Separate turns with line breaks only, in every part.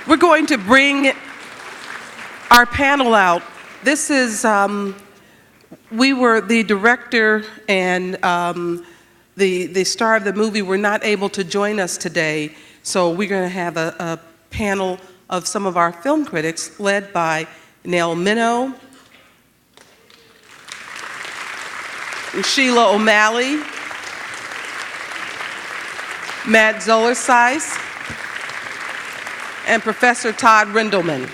We're going to bring our panel out. This is, we were the director and the star of the movie were not able to join us today, so we're going to have a panel of some of our film critics led by Nell, Minow, Sheila O'Malley, Matt Zoller, Seitz, and Professor Todd Rendleman.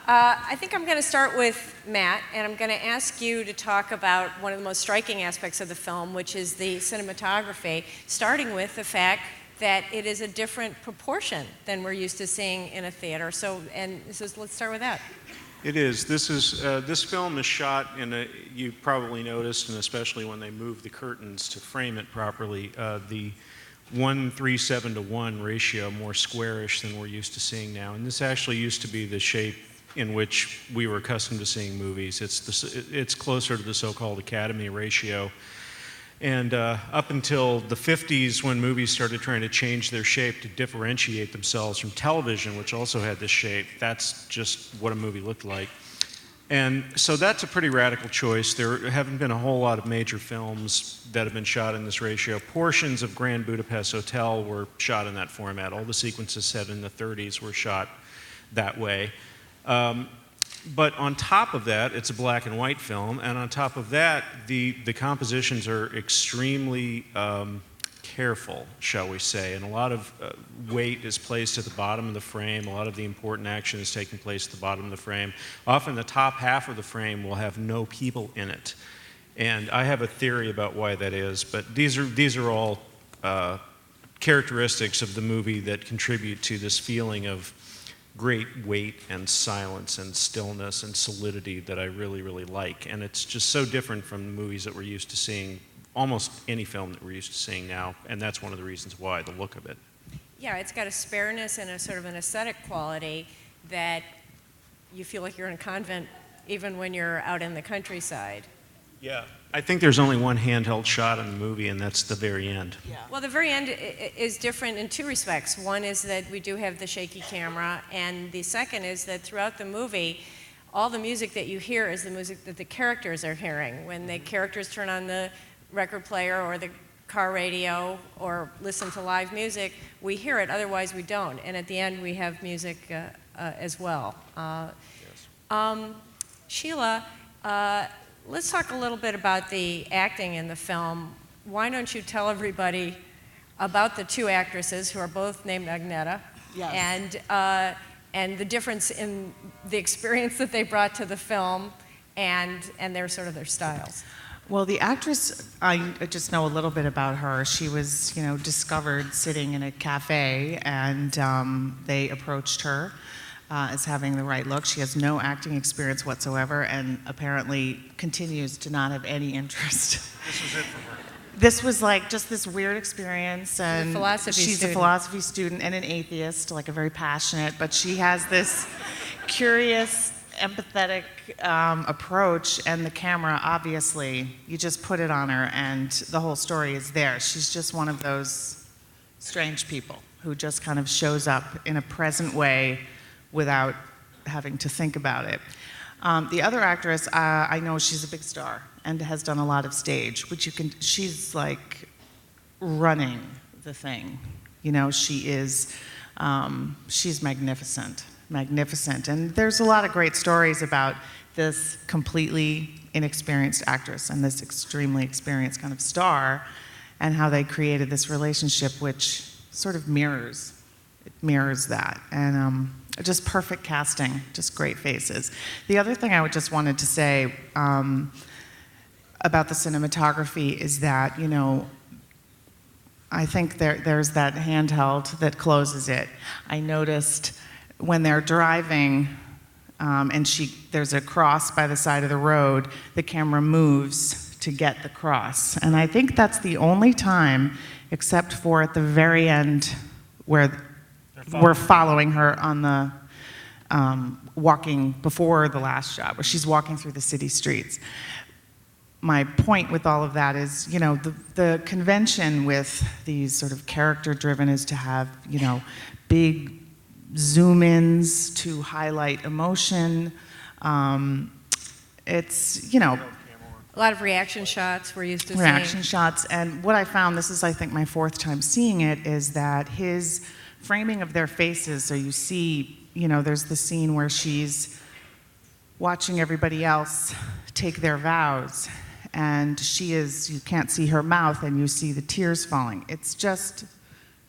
I think I'm going to start with Matt, and I'm going to ask you to talk about one of the most striking aspects of the film, which is the cinematography, starting with the fact that it is a different proportion than we're used to seeing in a theater. So let's start with that.
It is. This film is shot in a, you probably noticed, and especially when they moved the curtains to frame it properly, the 1:3:7 ratio, more squarish than we're used to seeing now. And this actually used to be the shape in which we were accustomed to seeing movies. It's closer to the so-called Academy ratio. And up until the 50s, when movies started trying to change their shape to differentiate themselves from television, which also had this shape, that's just what a movie looked like. And so that's a pretty radical choice. There haven't been a whole lot of major films that have been shot in this ratio. Portions of Grand Budapest Hotel were shot in that format. All the sequences set in the 30s were shot that way. But on top of that, it's a black and white film, and on top of that, the compositions are extremely careful, shall we say, and a lot of weight is placed at the bottom of the frame. A lot of the important action is taking place at the bottom of the frame. Often the top half of the frame will have no people in it, and I have a theory about why that is, but these are all characteristics of the movie that contribute to this feeling of great weight and silence and stillness and solidity that I really, really like. And it's just so different from the movies that we're used to seeing, almost any film that we're used to seeing now, and that's one of the reasons why, the look of it.
Yeah, it's got a spareness and a sort of an aesthetic quality that you feel like you're in a convent even when you're out in the countryside.
Yeah, I think there's only one handheld shot in the movie, and that's the very end.
Yeah. Well, the very end is different in two respects. One is that we do have the shaky camera, and the second is that throughout the movie, all the music that you hear is the music that the characters are hearing. When the characters turn on the record player or the car radio or listen to live music, we hear it, otherwise we don't. And at the end, we have music as well.
Yes.
Sheila, let's talk a little bit about the acting in the film. Why don't you tell everybody about the two actresses who are both named Agneta,
yes,
and the difference in the experience that they brought to the film and their sort of their styles.
Well, the actress, I just know a little bit about her. She was, discovered sitting in a cafe, and they approached her as having the right look. She has no acting experience whatsoever, and apparently continues to not have any interest.
This was it for her.
This was like just this weird experience, and she's a philosophy student and an atheist, like a very passionate, but she has this curious, empathetic approach, and the camera, obviously, you just put it on her and the whole story is there. She's just one of those strange people who just kind of shows up in a present way without having to think about it. The other actress, I know she's a big star and has done a lot of stage, which she's like running the thing. She is, she's magnificent. And there's a lot of great stories about this completely inexperienced actress and this extremely experienced kind of star, and how they created this relationship which sort of mirrors that. And just perfect casting, just great faces. The other thing I just wanted to say about the cinematography is that, I think there's that handheld that closes it. I noticed when they're driving and there's a cross by the side of the road, the camera moves to get the cross. And I think that's the only time, except for at the very end, where we're following her on the walking before the last shot, where she's walking through the city streets. my point with all of that is, the convention with these sort of character-driven is to have, big zoom-ins to highlight emotion. It's,
a lot of reaction shots we're used to
reaction
seeing.
shots. And what I found, this is I think my fourth time seeing it, is that his framing of their faces, so you see, there's the scene where she's watching everybody else take their vows, and you can't see her mouth and you see the tears falling. It's just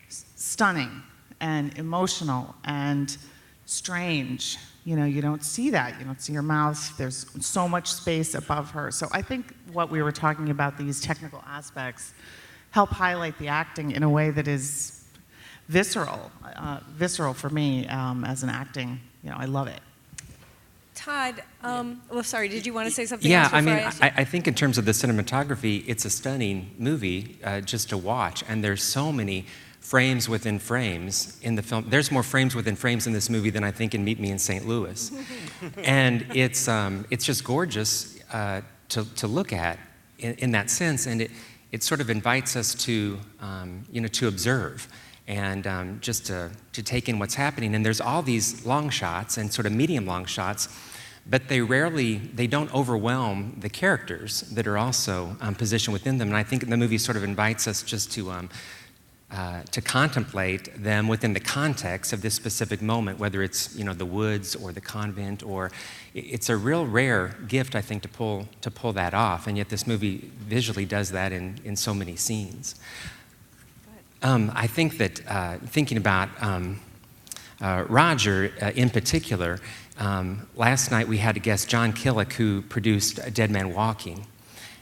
stunning and emotional and strange. You don't see that. You don't see her mouth. There's so much space above her. So I think what we were talking about, these technical aspects, help highlight the acting in a way that is visceral for me as an acting. I love it.
Todd, sorry, did you want to say something
Yeah,
else?
I mean, I think in terms of the cinematography, it's a stunning movie just to watch, and there's so many frames within frames in the film. There's more frames within frames in this movie than I think in Meet Me in St. Louis. And it's just gorgeous to look at in that sense, and it sort of invites us to, to observe and just to take in what's happening. And there's all these long shots and sort of medium long shots, but they don't overwhelm the characters that are also positioned within them. And I think the movie sort of invites us just to contemplate them within the context of this specific moment, whether it's the woods or the convent, or it's a real rare gift, I think, to pull that off. And yet this movie visually does that in so many scenes. I think that thinking about Roger in particular, last night we had a guest, John Killick, who produced Dead Man Walking,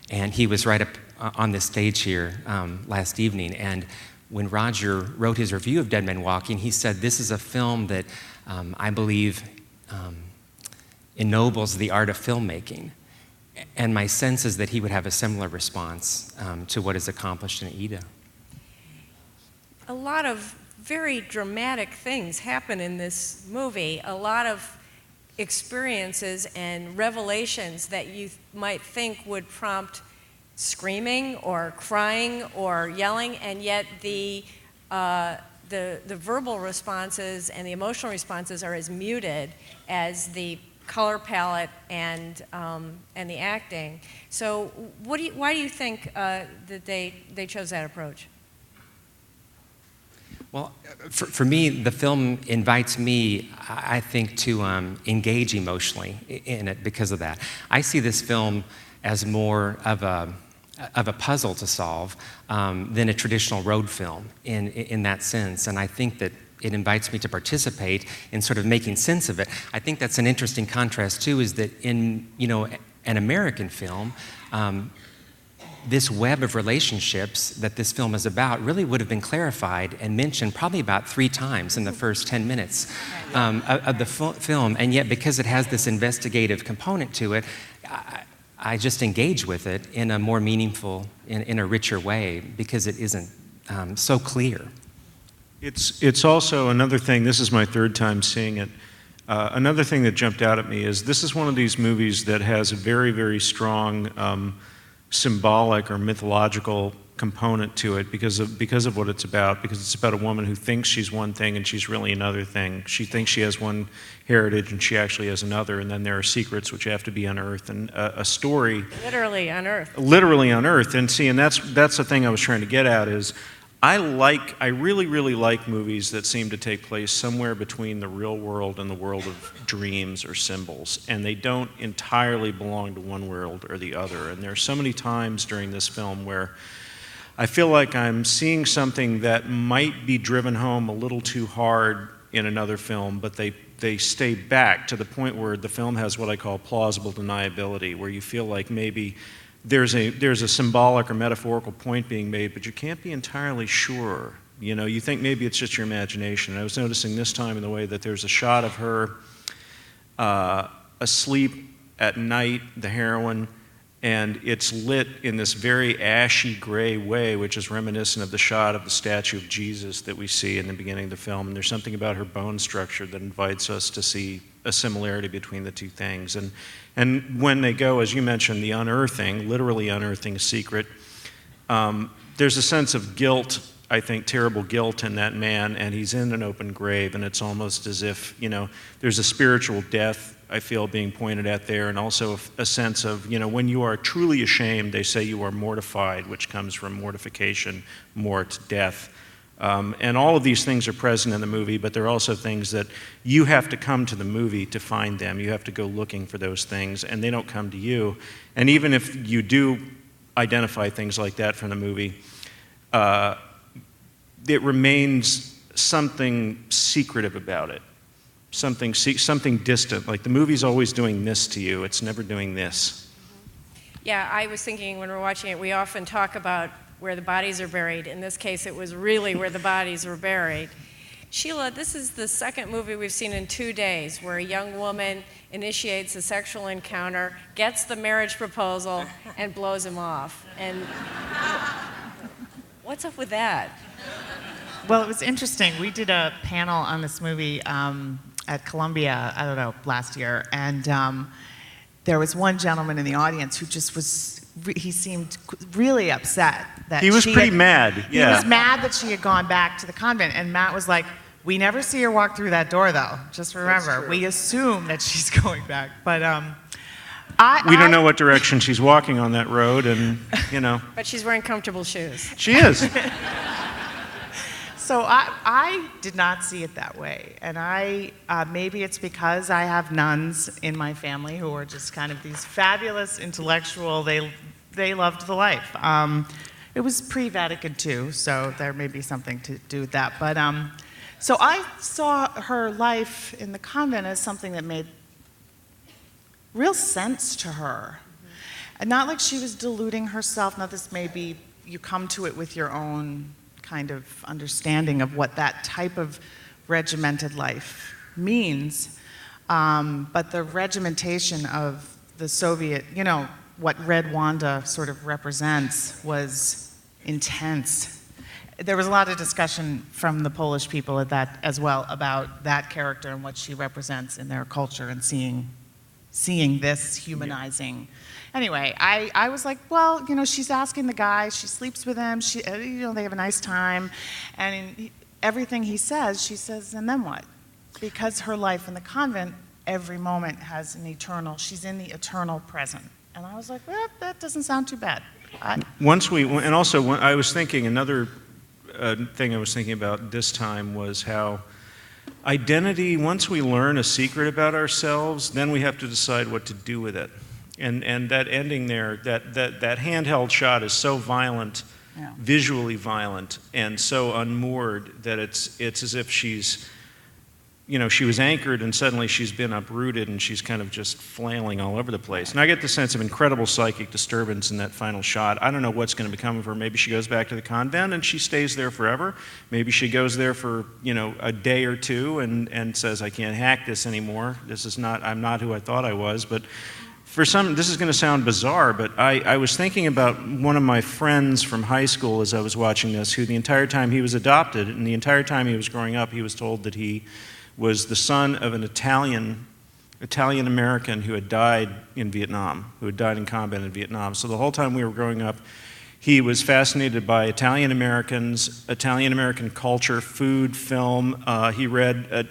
and he was right up on this stage here last evening. And when Roger wrote his review of Dead Man Walking, he said, "This is a film that I believe ennobles the art of filmmaking." And my sense is that he would have a similar response to what is accomplished in Ida.
A lot of very dramatic things happen in this movie. A lot of experiences and revelations that you might think would prompt screaming or crying or yelling, and yet the verbal responses and the emotional responses are as muted as the color palette and the acting. So why do you think that they chose that approach?
Well, for me, the film invites me, I think, to engage emotionally in it because of that. I see this film as more of a puzzle to solve than a traditional road film in that sense. And I think that it invites me to participate in sort of making sense of it. I think that's an interesting contrast, too, is that in an American film, this web of relationships that this film is about really would have been clarified and mentioned probably about 3 times in the first 10 minutes of the film. And yet, because it has this investigative component to it, I just engage with it in a more meaningful, in a richer way, because it isn't so clear.
It's also another thing, this is my 3rd time seeing it, another thing that jumped out at me is this is one of these movies that has a very, very strong symbolic or mythological component to it because of what it's about, because it's about a woman who thinks she's one thing and she's really another thing. She thinks she has one heritage and she actually has another, and then there are secrets which have to be unearthed, and a story literally unearthed. And see, and that's the thing I was trying to get at is I really, really like movies that seem to take place somewhere between the real world and the world of dreams or symbols, and they don't entirely belong to one world or the other. And there are so many times during this film where I feel like I'm seeing something that might be driven home a little too hard in another film, but they stay back to the point where the film has what I call plausible deniability, where you feel like maybe there's a symbolic or metaphorical point being made, but you can't be entirely sure. You think maybe it's just your imagination. And I was noticing this time in the way that there's a shot of her asleep at night, the heroine, And it's lit in this very ashy gray way, which is reminiscent of the shot of the statue of Jesus that we see in the beginning of the film. And there's something about her bone structure that invites us to see a similarity between the two things. And when they go, as you mentioned, the unearthing, literally unearthing a secret, there's a sense of guilt, I think, terrible guilt in that man, and he's in an open grave, and it's almost as if, there's a spiritual death, I feel, being pointed at there, and also a sense of, when you are truly ashamed, they say you are mortified, which comes from mortification, mort, death. And all of these things are present in the movie, but they're also things that you have to come to the movie to find them. You have to go looking for those things, and they don't come to you. And even if you do identify things like that from the movie, it remains something secretive about it, something distant. Like the movie's always doing this to you, it's never doing this.
Yeah, I was thinking when we're watching it, we often talk about where the bodies are buried. In this case, it was really where the bodies were buried. Sheila, this is the second movie we've seen in 2 days where a young woman initiates a sexual encounter, gets the marriage proposal, and blows him off. And what's up with that?
Well, it was interesting. We did a panel on this movie at Columbia, I don't know, last year, and there was one gentleman in the audience who just he seemed really upset that
he was pretty mad. Yeah.
He was mad that she had gone back to the convent, and Matt was like, "We never see her walk through that door, though. Just remember, we assume that she's going back." But
we don't know what direction she's walking on that road, and
But she's wearing comfortable shoes.
She is.
So I did not see it that way, and maybe it's because I have nuns in my family who are just kind of these fabulous intellectual. They loved the life. It was pre-Vatican II, so there may be something to do with that. But so I saw her life in the convent as something that made real sense to her, and not like she was deluding herself. Now this may be you come to it with your own kind of understanding of what that type of regimented life means. But the regimentation of the Soviet, what Red Wanda sort of represents was intense. There was a lot of discussion from the Polish people at that as well about that character and what she represents in their culture and seeing this humanizing. Anyway, I was like, well, she's asking the guy, she sleeps with him, they have a nice time, and in everything he says, she says, and then what? Because her life in the convent, every moment has an eternal, she's in the eternal present. And I was like, well, that doesn't sound too bad.
I was thinking, another thing I was thinking about this time was how identity, once we learn a secret about ourselves, then we have to decide what to do with it. And that ending there, that handheld shot is so violent, visually violent, and so unmoored that it's as if she's, she was anchored and suddenly she's been uprooted and she's kind of just flailing all over the place. And I get the sense of incredible psychic disturbance in that final shot. I don't know what's going to become of her. Maybe she goes back to the convent and she stays there forever. Maybe she goes there for, a day or two and says, I can't hack this anymore. I'm not who I thought I was. But this is going to sound bizarre, but I was thinking about one of my friends from high school as I was watching this, who the entire time he was adopted, and the entire time he was growing up, he was told that he was the son of an Italian-American who had died in Vietnam, who had died in combat in Vietnam. So the whole time we were growing up, he was fascinated by Italian-Americans, Italian-American culture, food, film. He read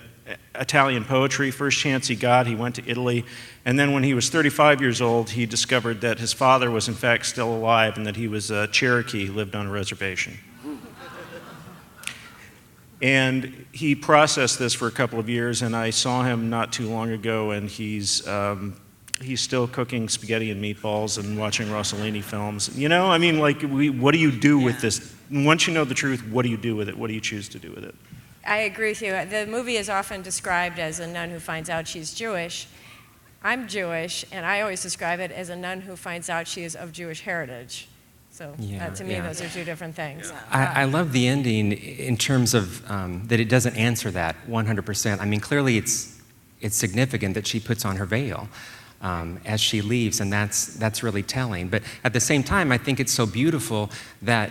Italian poetry. First chance he got, he went to Italy. And then when he was 35 years old, he discovered that his father was in fact still alive and that he was a Cherokee who lived on a reservation. And he processed this for a couple of years, and I saw him not too long ago, and he's still cooking spaghetti and meatballs and watching Rossellini films. What do you do with this? Once you know the truth, what do you do with it? What do you choose to do with it?
I agree with you. The movie is often described as a nun who finds out she's Jewish. I'm Jewish, and I always describe it as a nun who finds out she is of Jewish heritage. So to me, those are two different things.
I love the ending in terms of that it doesn't answer that 100%. I mean, clearly it's significant that she puts on her veil. as she leaves, and that's really telling. But at the same time, I think it's so beautiful that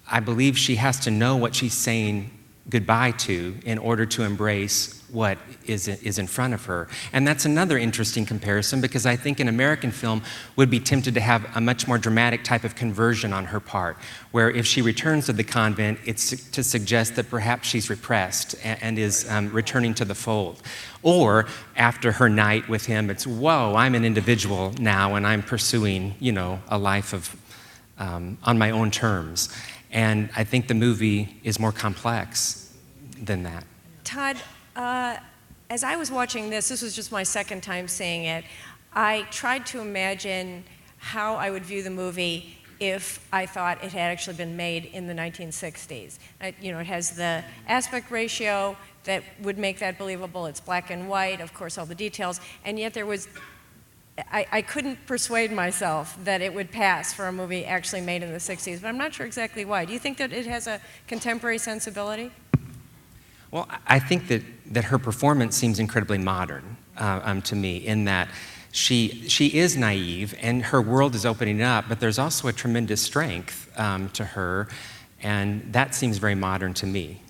I believe she has to know what she's saying goodbye to in order to embrace what is in front of her. And that's another interesting comparison, because I think an American film would be tempted to have a much more dramatic type of conversion on her part, where if she returns to the convent, it's to suggest that perhaps she's repressed and is returning to the fold. Or after her night with him, it's, whoa, I'm an individual now and I'm pursuing, a life of on my own terms. And I think the movie is more complex than that.
Todd, as I was watching this was just my second time seeing it, I tried to imagine how I would view the movie if I thought it had actually been made in the 1960s. It has the aspect ratio that would make that believable. It's black and white, of course, all the details, and yet I couldn't persuade myself that it would pass for a movie actually made in the 60s, but I'm not sure exactly why. Do you think that it has a contemporary sensibility?
Well, I think that her performance seems incredibly modern to me, in that she is naive and her world is opening up, but there's also a tremendous strength to her, and that seems very modern to me.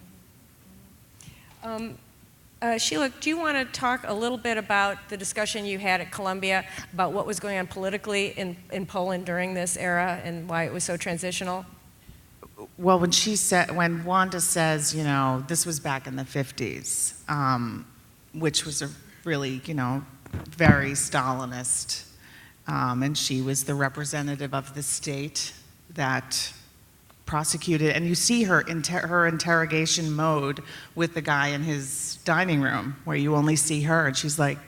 Sheila, do you want to talk a little bit about the discussion you had at Columbia about what was going on politically in Poland during this era and why it was so transitional?
Well, when Wanda says, this was back in the 50s, which was a really, very Stalinist, and she was the representative of the state that prosecuted, and you see her interrogation mode with the guy in his dining room, where you only see her, and she's like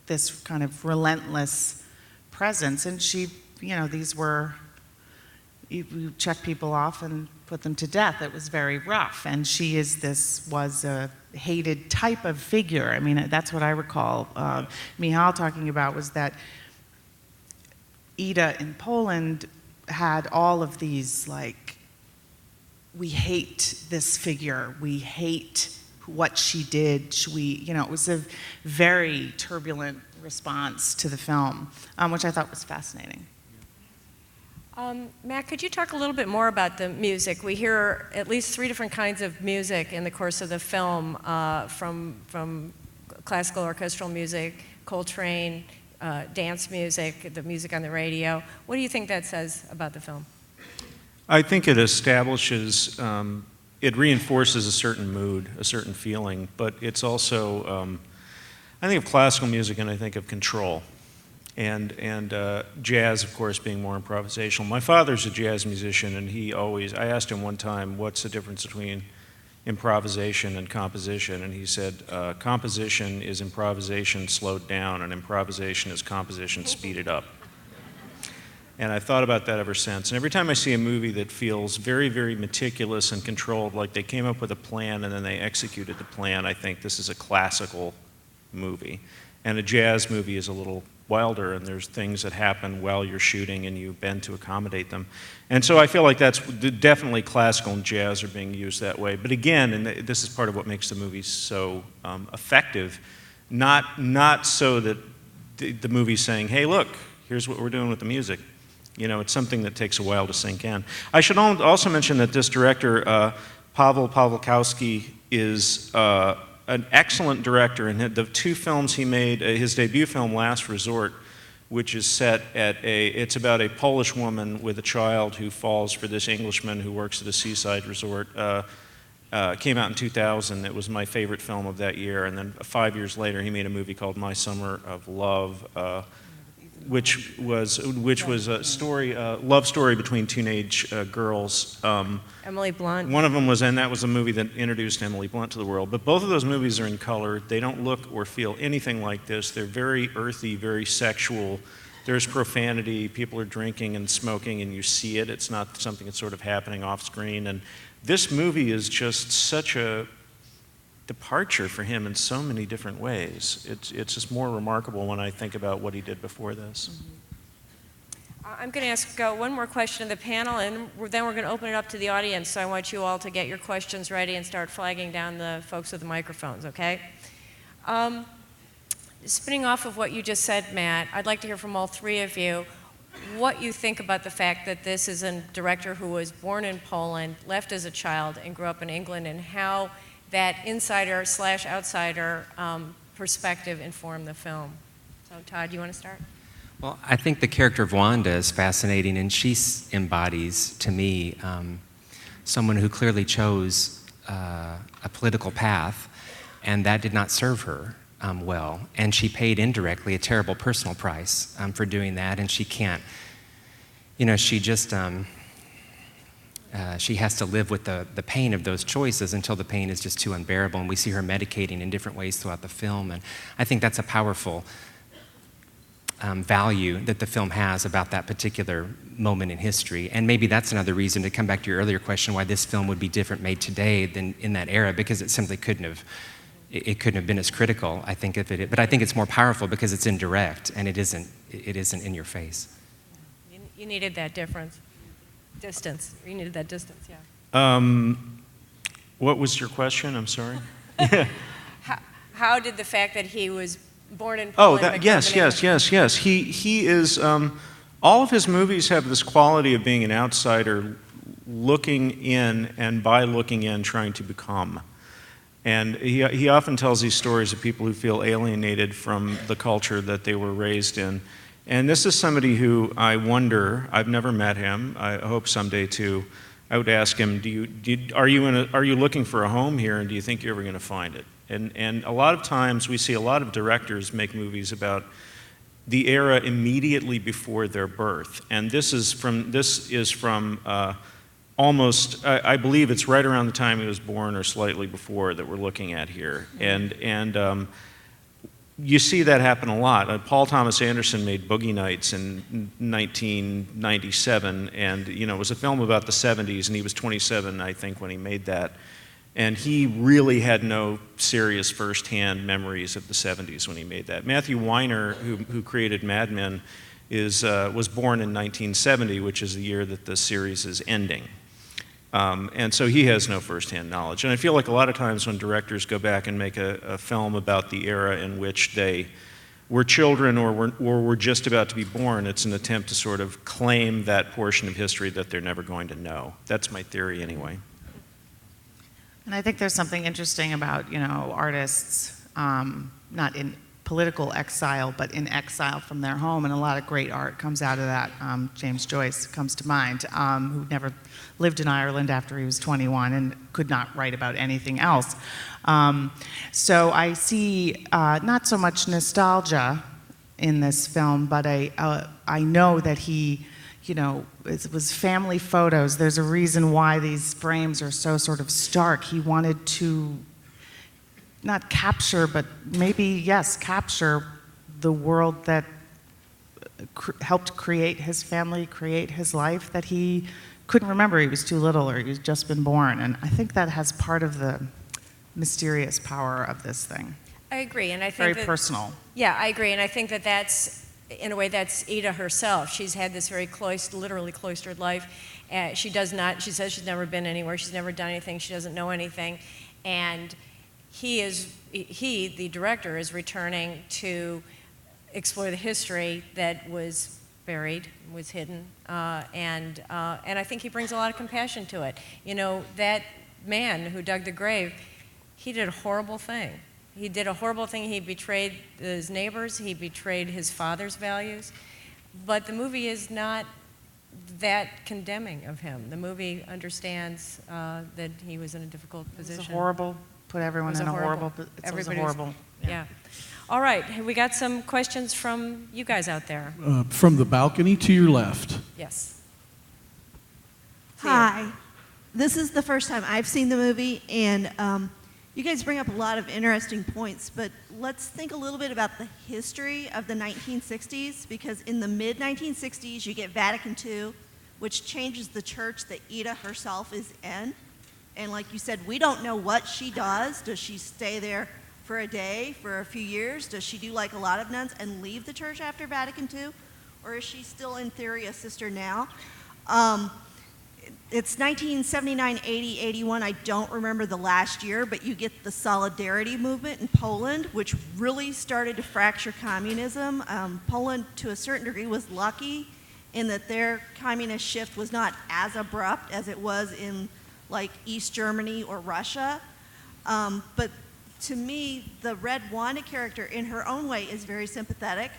this kind of relentless presence, and she, these were, you check people off and put them to death. It was very rough, and was a hated type of figure. I mean, that's what I recall Michał talking about, was that Ida in Poland had all of these, like, we hate this figure, we hate what she did, it was a very turbulent response to the film, which I thought was fascinating.
Matt, could you talk a little bit more about the music? We hear at least 3 different kinds of music in the course of the film, from classical orchestral music, Coltrane, dance music, the music on the radio. What do you think that says about the film?
I think it establishes, it reinforces a certain mood, a certain feeling, but it's also, I think of classical music and I think of control. And jazz, of course, being more improvisational. My father's a jazz musician, and I asked him one time, what's the difference between improvisation and composition? And he said, composition is improvisation slowed down, and improvisation is composition speeded up. And I've thought about that ever since. And every time I see a movie that feels very, very meticulous and controlled, like they came up with a plan and then they executed the plan, I think this is a classical movie. And a jazz movie is a little wilder, and there's things that happen while you're shooting and you bend to accommodate them. And so I feel like that's definitely classical and jazz are being used that way. But again, and this is part of what makes the movie so effective, not so that the movie's saying, hey, look, here's what we're doing with the music. It's something that takes a while to sink in. I should also mention that this director, Paweł Pawlikowski, is an excellent director, and the 2 films he made, his debut film, Last Resort, which is set it's about a Polish woman with a child who falls for this Englishman who works at a seaside resort, came out in 2000. It was my favorite film of that year, and then 5 years later he made a movie called My Summer of Love, which was a story, love story between teenage girls.
Emily Blunt.
One of them was, and that was a movie that introduced Emily Blunt to the world. But both of those movies are in color. They don't look or feel anything like this. They're very earthy, very sexual. There's profanity. People are drinking and smoking, and you see it. It's not something that's sort of happening off screen. And this movie is just such a departure for him in so many different ways. It's just more remarkable when I think about what he did before this.
I'm going to ask one more question to the panel, and then we're going to open it up to the audience. So I want you all to get your questions ready and start flagging down the folks with the microphones, okay? spinning off of what you just said, Matt, I'd like to hear from all three of you what you think about the fact that this is a director who was born in Poland, left as a child, and grew up in England, and how that insider/outsider perspective informed the film. So, Todd, you want to start?
Well, I think the character of Wanda is fascinating, and she embodies, to me, someone who clearly chose a political path, and that did not serve her well. And she paid indirectly a terrible personal price for doing that, and she can't, she just, she has to live with the pain of those choices until the pain is just too unbearable, and we see her medicating in different ways throughout the film, and I think that's a powerful value that the film has about that particular moment in history. And maybe that's another reason, to come back to your earlier question, why this film would be different made today than in that era, because it simply couldn't have been as critical, I think, if it. But I think it's more powerful because it's indirect and it isn't in your face.
You needed that distance. You needed that distance, yeah.
What was your question? I'm sorry.
How did the fact that he was born in Poland?
Yes. He is. All of his movies have this quality of being an outsider, looking in, and by looking in, trying to become. And he often tells these stories of people who feel alienated from the culture that they were raised in. And this is somebody who I wonder, I've never met him, I hope someday to, I would ask him, are you looking for a home here, and do you think you're ever going to find it? And a lot of times we see a lot of directors make movies about the era immediately before their birth. And this is from almost, I believe it's right around the time he was born or slightly before that we're looking at here. And you see that happen a lot. Paul Thomas Anderson made Boogie Nights in 1997, and it was a film about the 70s, and he was 27, I think, when he made that. And he really had no serious first-hand memories of the 70s when he made that. Matthew Weiner, who created Mad Men, was born in 1970, which is the year that the series is ending. And so he has no first-hand knowledge. And I feel like a lot of times when directors go back and make a film about the era in which they were children or were just about to be born, it's an attempt to sort of claim that portion of history that they're never going to know. That's my theory anyway.
And I think there's something interesting about, artists not in political exile, but in exile from their home, and a lot of great art comes out of that. James Joyce comes to mind, who never lived in Ireland after he was 21 and could not write about anything else. So I see not so much nostalgia in this film, but I know that he, it was family photos. There's a reason why these frames are so sort of stark. He wanted to not capture, but maybe, yes, capture the world that helped create his family, create his life, that he couldn't remember. He was too little, or he was just been born. And I think that has part of the mysterious power of this thing.
I agree, and I think
very personal.
Yeah, I agree, and I think that that's, in a way, that's Ida herself. She's had this very literally cloistered life. She says she's never been anywhere, she's never done anything, she doesn't know anything. And he, the director, is returning to explore the history that was buried, was hidden, and I think he brings a lot of compassion to it. That man who dug the grave, he did a horrible thing. He did a horrible thing. He betrayed his neighbors. He betrayed his father's values. But the movie is not that condemning of him. The movie understands that he was in a difficult position.
It's horrible. Put everyone in a horrible. It's horrible.
Yeah. All right. Have we got some questions from you guys out there?
From the balcony to your left.
Yes.
Hi. This is the first time I've seen the movie, and you guys bring up a lot of interesting points, but let's think a little bit about the history of the 1960s, because in the mid-1960s, you get Vatican II, which changes the church that Ida herself is in. And like you said, we don't know what she does. Does she stay there for a day, for a few years? Does she do like a lot of nuns and leave the church after Vatican II? Or is she still, in theory, a sister now? it's 1979, 80, 81. I don't remember the last year, but you get the Solidarity movement in Poland, which really started to fracture communism. Poland, to a certain degree, was lucky in that their communist shift was not as abrupt as it was in like East Germany or Russia. But to me, the Red Wanda character in her own way is very sympathetic,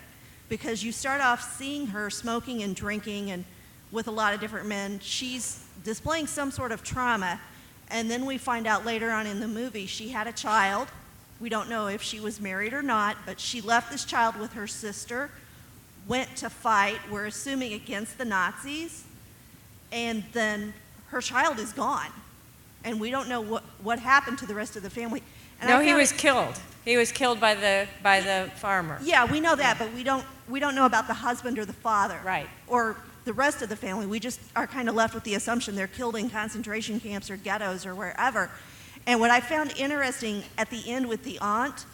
because you start off seeing her smoking and drinking and with a lot of different men. She's displaying some sort of trauma, and then we find out later on in the movie she had a child. We don't know if she was married or not, but she left this child with her sister, went to fight, we're assuming against the Nazis, and then her child is gone. And we don't know what happened to the rest of the family. And
no, he was killed. He was killed by the farmer.
Yeah, we know that, but we don't know about the husband or the father.
Right.
Or the rest of the family. We just are kind of left with the assumption they're killed in concentration camps or ghettos or wherever. And what I found interesting at the end with the aunt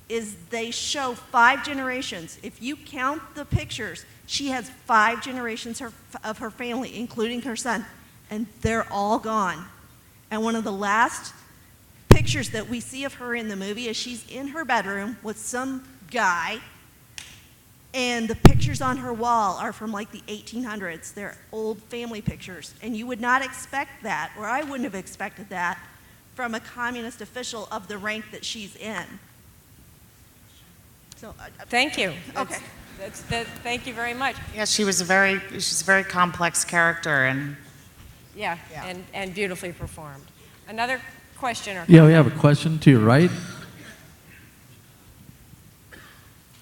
is they show 5 generations. If you count the pictures, she has 5 generations of her family, including her son, and they're all gone. And one of the last pictures that we see of her in the movie is she's in her bedroom with some guy, and the pictures on her wall are from like the 1800s. They're old family pictures, and you would not expect that, or I wouldn't have expected that, from a communist official of the rank that she's in. So,
thank you.
Okay.
Thank you very much.
Yeah, she's a very complex character, and
yeah. And beautifully performed. Another question or
Yeah, we have a question to your right.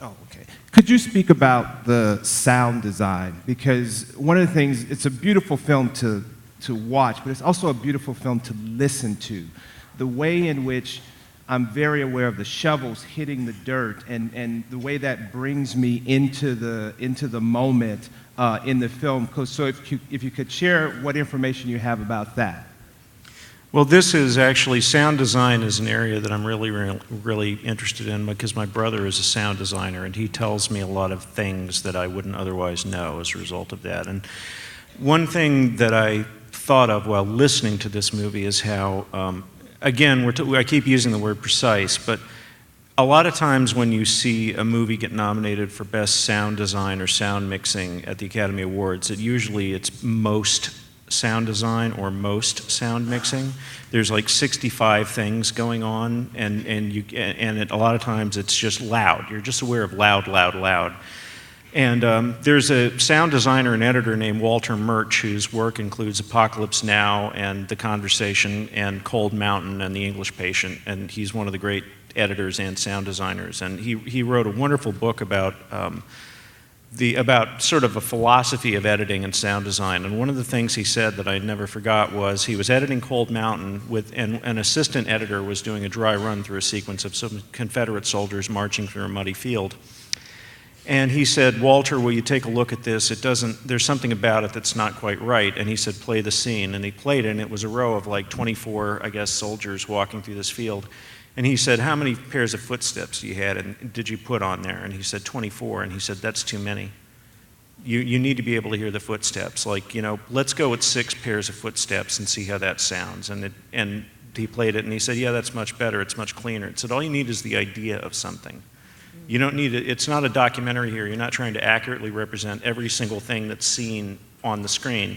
Oh, okay. Could you speak about the sound design? Because one of the things, it's a beautiful film to watch, but it's also a beautiful film to listen to. The way in which I'm very aware of the shovels hitting the dirt, and the way that brings me into the moment in the film. So if you could share what information you have about that.
Well, this is actually, sound design is an area that I'm really interested in, because my brother is a sound designer, and he tells me a lot of things that I wouldn't otherwise know as a result of that. And one thing that I thought of while listening to this movie is how, again, I keep using the word precise, but a lot of times when you see a movie get nominated for Best Sound Design or Sound Mixing at the Academy Awards, it's most sound design or most sound mixing. There's like 65 things going on, and a lot of times it's just loud. You're just aware of loud, loud, loud. And there's a sound designer and editor named Walter Murch, whose work includes Apocalypse Now and The Conversation and Cold Mountain and The English Patient, and he's one of the great editors and sound designers. And he wrote a wonderful book about sort of a philosophy of editing and sound design. And one of the things he said that I never forgot was he was editing Cold Mountain and an assistant editor was doing a dry run through a sequence of some Confederate soldiers marching through a muddy field. And he said, "Walter, will you take a look at this? There's something about it that's not quite right." And he said, "Play the scene." And he played it, and it was a row of like 24, I guess, soldiers walking through this field. And he said, "How many pairs of footsteps did you put on there?" And he said, 24. And he said, "That's too many. You need to be able to hear the footsteps. Like, let's go with 6 pairs of footsteps and see how that sounds." And he played it, and he said, "Yeah, that's much better. It's much cleaner." It said, all you need is the idea of something. You don't need it. It's not a documentary here. You're not trying to accurately represent every single thing that's seen on the screen.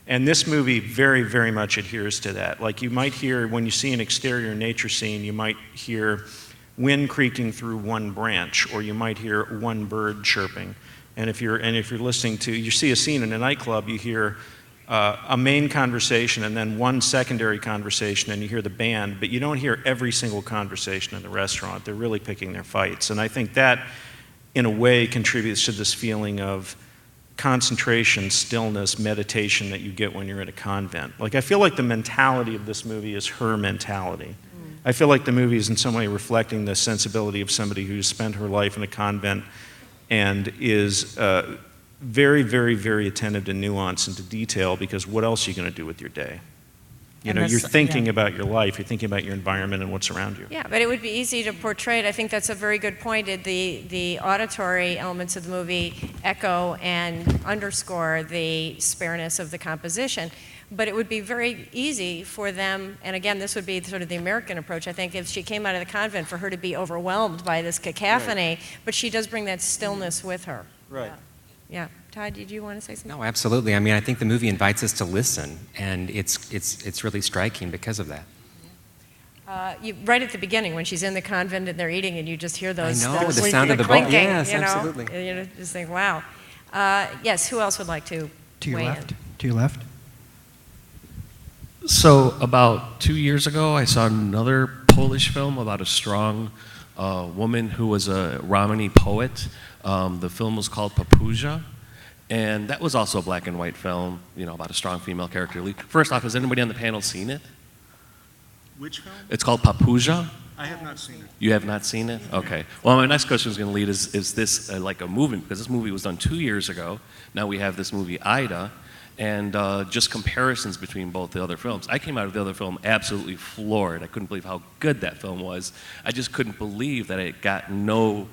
And this movie very, very much adheres to that. Like, you might hear, when you see an exterior nature scene, you might hear wind creaking through one branch, or you might hear one bird chirping. And if you're listening to, you see a scene in a nightclub, you hear a main conversation and then one secondary conversation, and you hear the band, but you don't hear every single conversation in the restaurant. They're really picking their fights. And I think that, in a way, contributes to this feeling of concentration, stillness, meditation that you get when you're in a convent. Like, I feel like the mentality of this movie is her mentality. I feel like the movie is in some way reflecting the sensibility of somebody who's spent her life in a convent and is very, very, very attentive to nuance and to detail, because what else are you going to do with your day? You know, you're thinking about your life, you're thinking about your environment and what's around you.
Yeah, but it would be easy to portray it. I think that's a very good point. The auditory elements of the movie echo and underscore the spareness of the composition. But it would be very easy for them, and again, this would be sort of the American approach, I think, if she came out of the convent, for her to be overwhelmed by this cacophony, right. But she does bring that stillness with her.
Right.
Yeah. Todd, did you want to say something?
No, absolutely. I mean, I think the movie invites us to listen, and it's really striking because of that.
Right at the beginning, when she's in the convent and they're eating, and you just hear those.
I know,
those
the sound of the
clinking,
yes,
you know?
absolutely.
And you just think, wow. Yes, who else would like to weigh in?
To your left. So about 2 years ago, I saw another Polish film about a strong woman who was a Romany poet. The film was called Papuja. And that was also a black and white film, you know, about a strong female character lead. First off, has anybody on the panel seen it?
Which film?
It's called Papuja.
I have not seen it.
You have not seen it? Okay. Well, my next question is going to lead is this like a movement? Because this movie was done 2 years ago. Now we have this movie, Ida, and just comparisons between both the other films. I came out of the other film absolutely floored. I couldn't believe how good that film was. I just couldn't believe that it got no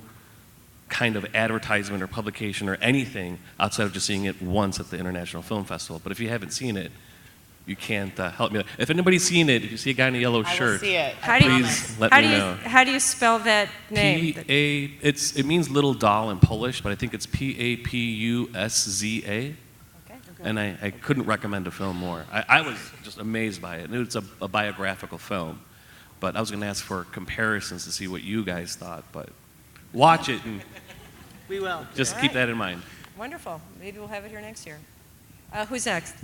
kind of advertisement or publication or anything outside of just seeing it once at the International Film Festival. But if you haven't seen it, you can't help me. If anybody's seen it, if you see a guy in a yellow shirt,
see it.
please let me know.
How do you spell that name?
It means little doll in Polish, but I think it's Papuza.
Okay.
And I couldn't recommend a film more. I was just amazed by it. And it's a biographical film. But I was going to ask for comparisons to see what you guys thought. But watch it and
we will.
Just keep that in mind.
Wonderful. Maybe we'll have it here next year. Who's next?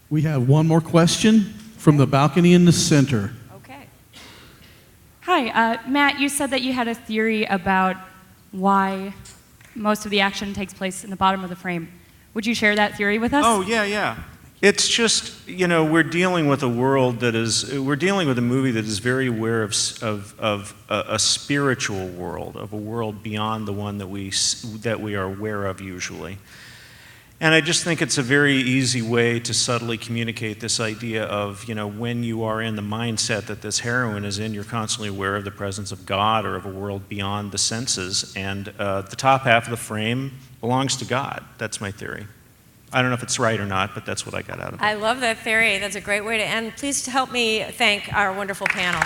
We have one more question from the balcony in the center.
Okay.
Hi, Matt, you said that you had a theory about why most of the action takes place in the bottom of the frame. Would you share that theory with us?
Oh, yeah. It's just, you know, we're dealing with a world that is, we're dealing with a movie that is very aware of a spiritual world, of a world beyond the one that we are aware of usually. And I just think it's a very easy way to subtly communicate this idea of, you know, when you are in the mindset that this heroine is in, you're constantly aware of the presence of God or of a world beyond the senses. And the top half of the frame belongs to God. That's my theory. I don't know if it's right or not, but that's what I got out of it.
I love that theory. That's a great way to end. Please help me thank our wonderful panel.